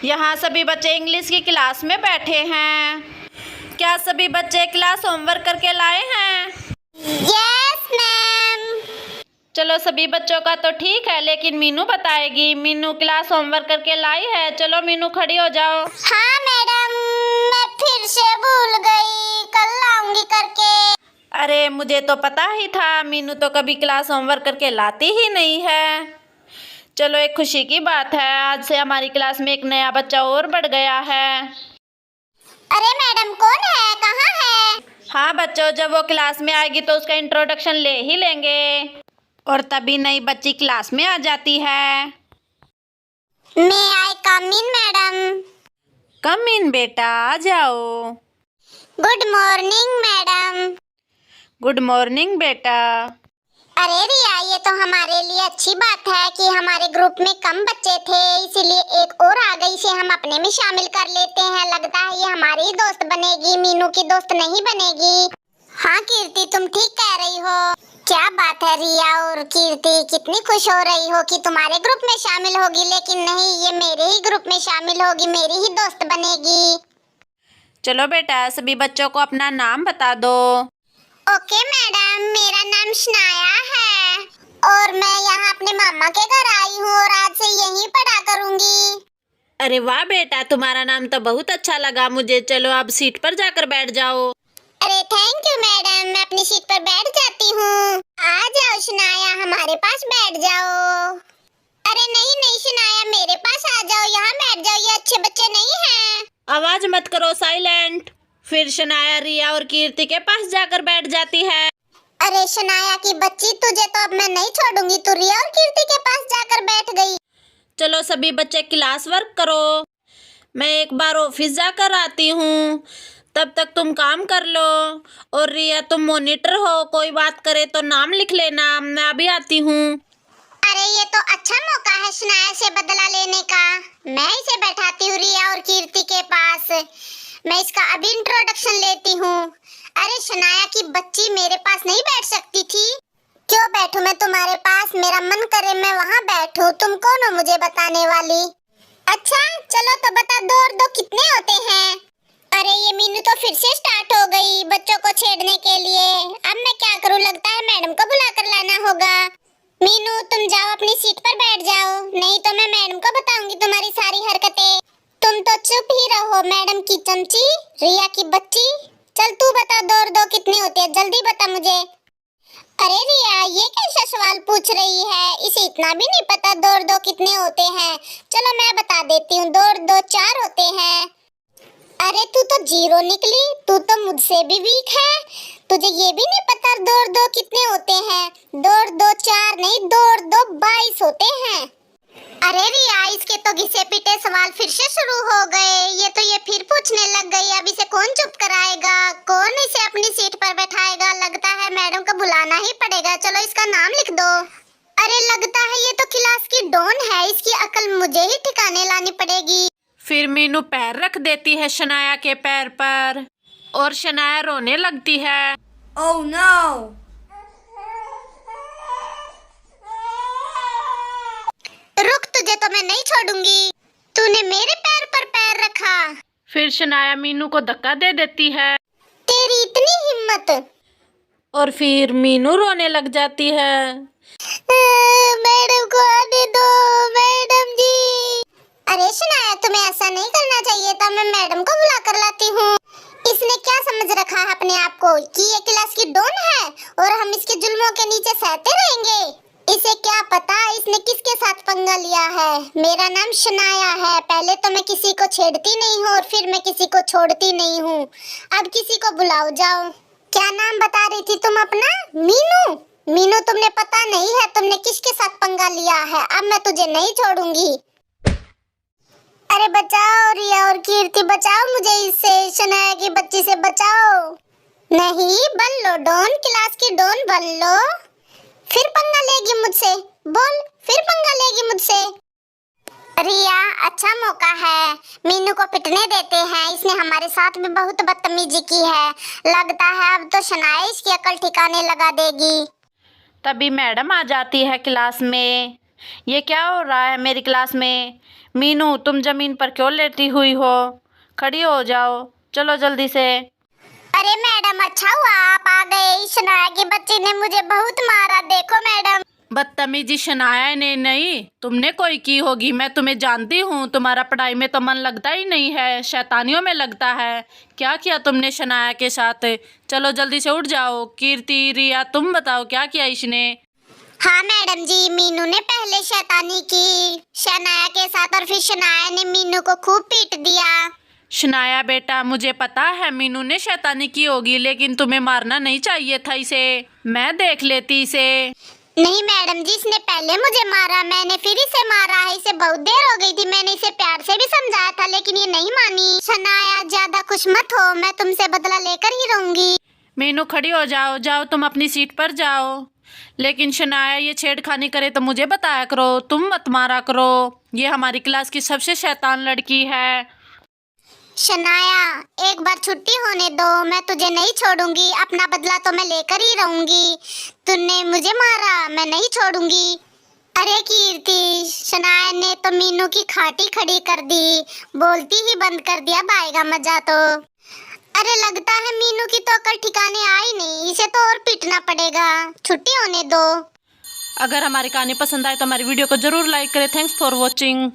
यहाँ सभी बच्चे इंग्लिश की क्लास में बैठे हैं। क्या सभी बच्चे क्लास होमवर्क करके लाए हैं? Yes ma'am. चलो सभी बच्चों का तो ठीक है, लेकिन मीनू बताएगी। मीनू क्लास होमवर्क करके लाई है। चलो मीनू खड़ी हो जाओ। हाँ मैडम, मैं फिर से भूल गई, कल लाऊंगी करके। अरे मुझे तो पता ही था, मीनू तो कभी क्लास होमवर्क करके लाती ही नहीं है। चलो एक खुशी की बात है, आज से हमारी क्लास में एक नया बच्चा और बढ़ गया है। अरे मैडम कौन है, कहाँ है? हाँ बच्चों, जब वो क्लास में आएगी तो उसका इंट्रोडक्शन ले ही लेंगे और तभी नई बच्ची क्लास में आ जाती है। मैं आई कम इन मैडम। कम इन बेटा, आ जाओ। Good morning madam. Good morning बेटा। अरे रिया, ये तो हमारे लिए अच्छी बात है कि हमारे ग्रुप में कम बच्चे थे, इसीलिए एक और आ गई, इसे हम अपने में शामिल कर लेते हैं। लगता है ये हमारी दोस्त बनेगी, मीनू की दोस्त नहीं बनेगी। हाँ कीर्ति, तुम ठीक कह रही हो। क्या बात है रिया और कीर्ति, कितनी खुश हो रही हो कि तुम्हारे ग्रुप में शामिल होगी, लेकिन नहीं, ये मेरे ही ग्रुप में शामिल होगी, मेरी ही दोस्त बनेगी। चलो बेटा, सभी बच्चों को अपना नाम बता दो। ओके मैडम, मेरा नाम शनाया है और मैं यहाँ अपने मामा के घर आई हूँ और आज से यहीं पढ़ा करूँगी। अरे वाह बेटा, तुम्हारा नाम तो बहुत अच्छा लगा मुझे। चलो अब सीट पर जाकर बैठ जाओ। अरे थैंक यू मैडम, मैं अपनी सीट पर बैठ जाती हूँ। आ जाओ शनाया, हमारे पास बैठ जाओ। अरे नहीं नहीं शनाया, मेरे पास आ जाओ, यहाँ बैठ जाओ, ये अच्छे बच्चे नहीं हैं। आवाज मत करो, साइलेंट। फिर शनाया रिया और कीर्ति के पास जाकर बैठ जाती है। अरे शनाया की बच्ची, तुझे तो अब मैं नहीं छोड़ूंगी, तू रिया और कीर्ति के पास जाकर बैठ गई। चलो सभी बच्चे क्लास वर्क करो, मैं एक बार ऑफिस जाकर आती हूँ, तब तक तुम काम कर लो। और रिया तुम मॉनिटर हो, कोई बात करे तो नाम लिख लेना, मैं अभी आती हूँ। अरे ये तो अच्छा मौका है शनाया से बदला लेने का। मैं इसे बैठाती हूँ रिया और कीर्ति के पास, मैं इसका अभी इंट्रोडक्शन लेती हूँ। अरे शनाया की बच्ची, मेरे पास नहीं बैठ सकती थी? क्यों बैठूं मैं तुम्हारे पास, मेरा मन करे मैं वहाँ बैठूं, तुम कौन हो मुझे बताने वाली? अच्छा चलो तो बता दो और दो कितने होते हैं? अरे ये मीनू तो फिर से स्टार्ट हो गई बच्चों को छेड़ने के लिए। अब मैं क्या करूँ, लगता है मैडम को बुला कर लाना होगा। मीनू तुम जाओ अपनी सीट पर बैठ जाओ, नहीं तो मैं मैडम को बताऊंगी तुम्हारी सारी हरकतें। तुम तो चुप ही रहो मैडम की चमची, रिया की बच्ची। चल तू बता, दो और दो कितने होते हैं, जल्दी बता मुझे। अरे रिया, ये कैसा सवाल पूछ रही है, इसे इतना भी नहीं पता दो और दो कितने होते हैं। चलो मैं बता देती हूँ, दो और दो 4 होते हैं। अरे तू तो 0 निकली, तू तो मुझसे भी वीक है, तुझे ये भी नहीं पता दो और दो कितने होते हैं। 2 और 2 4 नहीं, 2 और 2 22 होते हैं। अरे रिया, इसके तो घिसे पीटे सवाल फिर से शुरू हो गए, ये फिर पूछने लग गई। अब इसे कौन चुप कराएगा, कौन इसे अपनी सीट पर बैठाएगा? लगता है मैडम को बुलाना ही पड़ेगा। चलो इसका नाम लिख दो। अरे लगता है ये तो क्लास की डॉन है, इसकी अकल मुझे ही ठिकाने लानी पड़ेगी। फिर मीनू पैर रख देती है शनाया के पैर पर और शनाया रोने लगती है। Oh no! रुक, तुझे तो मैं नहीं छोड़ूंगी, तूने मेरे पैर पर पैर रखा। फिर शनाया मीनू को धक्का दे देती है तेरी इतनी हिम्मत। और फिर मीनू रोने लग जाती है। मैडम को आने दो मैडम जी। अरे शनाया, तुम्हें ऐसा नहीं करना चाहिए था, मैं मैडम को बुला कर लाती हूँ। इसने क्या समझ रखा है अपने आप को कि ये क्लास की डॉन है और हम इसके जुल्मों के नीचे सहते रहेंगे? इसे क्या पता इसने किसके साथ पंगा लिया है। मेरा नाम शनाया है, पहले तो मैं किसी को छेड़ती नहीं हूँ और फिर मैं किसी को छोड़ती नहीं हूँ। अब किसी को बुलाओ जाओ। क्या नाम बता रही थी तुम अपना? मीनू। मीनू, तुमने पता नहीं है तुमने किसके साथ पंगा लिया है, अब मैं तुझे नहीं छोड़ूंगी। अरे बचाओ रिया और कीर्ति, बचाओ मुझे इससे, शनाया की बच्ची से बचाओ। नहीं, बन लो डॉन, क्लास की डॉन बन लो। फिर पंगा लेगी मुझसे, बोल, फिर पंगा लेगी मुझसे। रिया, अच्छा मौका है, मीनू को पिटने देते हैं, इसने हमारे साथ में बहुत बदतमीजी की है। लगता है अब तो शनाया इसकी अकल ठिकाने लगा देगी। तभी मैडम आ जाती है क्लास में। ये क्या हो रहा है मेरी क्लास में? मीनू, तुम जमीन पर क्यों लेटी हुई हो? खड़ी हो जाओ, चलो जल्दी से। अरे मैडम, अच्छा हुआ आप आ गए। शनाया के बच्चे ने मुझे बहुत मारा, देखो मैडम। बदतमीजी शनाया ने नहीं, तुमने कोई की होगी। मैं तुम्हें जानती हूँ, तुम्हारा पढ़ाई में तो मन लगता ही नहीं है, शैतानियों में लगता है। क्या किया तुमने शनाया के साथ? चलो जल्दी से उठ जाओ। कीर्ति, रिया, तुम बताओ क्या किया इसने? हाँ मैडम जी, मीनू ने पहले शैतानी की शनाया के साथ, और फिर शनाया ने मीनू को खूब पीट दिया। शनाया बेटा, मुझे पता है मीनू ने शैतानी की होगी, लेकिन तुम्हें मारना नहीं चाहिए था इसे। मैं देख लेती इसे। नहीं मैडम जी, इसने पहले मुझे मारा, मैंने फिर इसे मारा है। इसे बहुत देर हो गई थी, मैंने इसे प्यार से भी समझाया था, लेकिन ये नहीं मानी। शनाया, ज्यादा खुश मत हो, मैं तुमसे बदला लेकर ही रहूंगी। मीनू, खड़ी हो जाओ, जाओ तुम अपनी सीट पर जाओ। लेकिन शनाया ये छेड़खानी करे तो मुझे बताया करो, तुम मत मारा करो। ये हमारी क्लास की सबसे शैतान लड़की है। शनाया, एक बार छुट्टी होने दो, मैं तुझे नहीं छोड़ूंगी। अपना बदला तो मैं लेकर ही रहूंगी। तूने मुझे मारा, मैं नहीं छोड़ूंगी। अरे कीर्ति, शनाया ने तो मीनू की खाटी खड़ी कर दी, बोलती ही बंद कर दिया। आएगा मजा तो। अरे लगता है मीनू की तो अकल ठिकाने आई नहीं, इसे तो और पीटना पड़ेगा। छुट्टी होने दो। अगर हमारी कहानी पसंद आए तो हमारी वीडियो को जरूर लाइक करें। Thanks for watching.